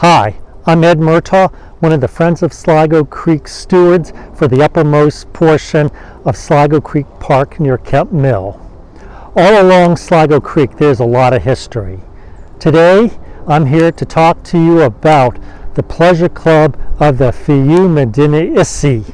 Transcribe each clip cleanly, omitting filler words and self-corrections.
Hi, I'm Ed Murtaugh, one of the Friends of Sligo Creek stewards for the uppermost portion of Sligo Creek Park near Kemp Mill. All along Sligo Creek there's a lot of history. Today I'm here to talk to you about the Pleasure Club of the Fiumedinisi.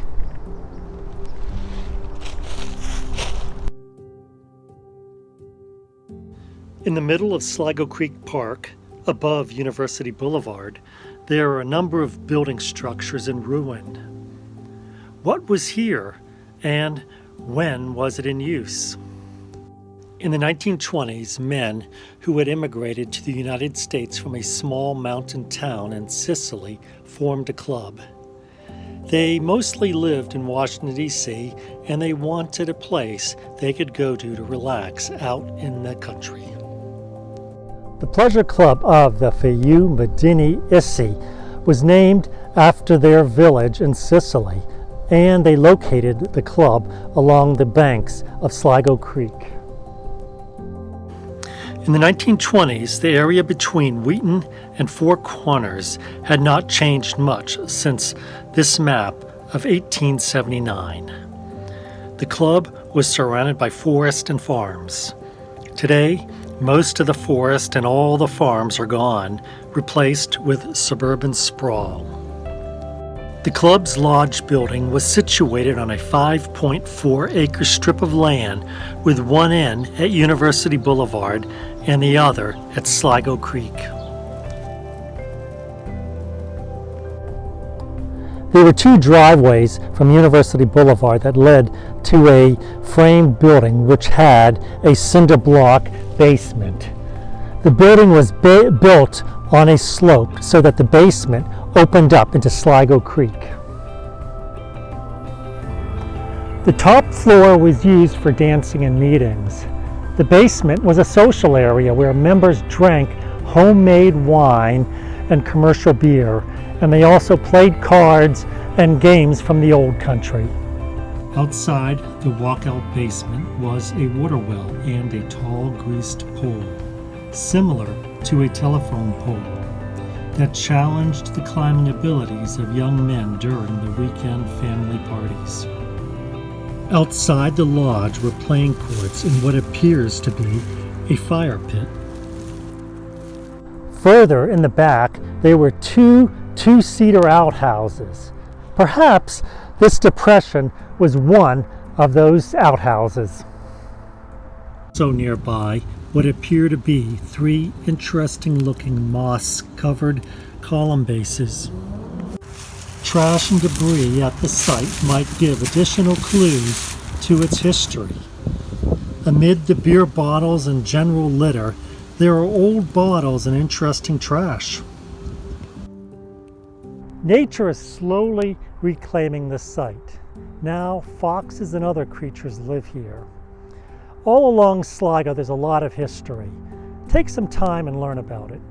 In the middle of Sligo Creek Park, above University Boulevard, there are a number of building structures in ruin. What was here, and when was it in use? In the 1920s, men who had immigrated to the United States from a small mountain town in Sicily formed a club. They mostly lived in Washington, D.C., and they wanted a place they could go to relax out in the country. The Pleasure Club of the Fiumedinisi was named after their village in Sicily, and they located the club along the banks of Sligo Creek. In the 1920s, the area between Wheaton and Four Corners had not changed much since this map of 1879. The club was surrounded by forest and farms. Today, most of the forest and all the farms are gone, replaced with suburban sprawl. The club's lodge building was situated on a 5.4-acre strip of land with one end at University Boulevard and the other at Sligo Creek. There were two driveways from University Boulevard that led to a frame building which had a cinder block basement. The building was built on a slope so that the basement opened up into Sligo Creek. The top floor was used for dancing and meetings. The basement was a social area where members drank homemade wine and commercial beer, and they also played cards and games from the old country. Outside the walkout basement was a water well and a tall greased pole, similar to a telephone pole, that challenged the climbing abilities of young men during the weekend family parties. Outside the lodge were playing courts in what appears to be a fire pit. Further in the back, there were two-seater outhouses. Perhaps this depression was one of those outhouses. So nearby, what appear to be three interesting-looking moss-covered column bases. Trash and debris at the site might give additional clues to its history. Amid the beer bottles and general litter, there are old bottles and interesting trash. Nature is slowly reclaiming the site. Now foxes and other creatures live here. All along Sligo there's a lot of history. Take some time and learn about it.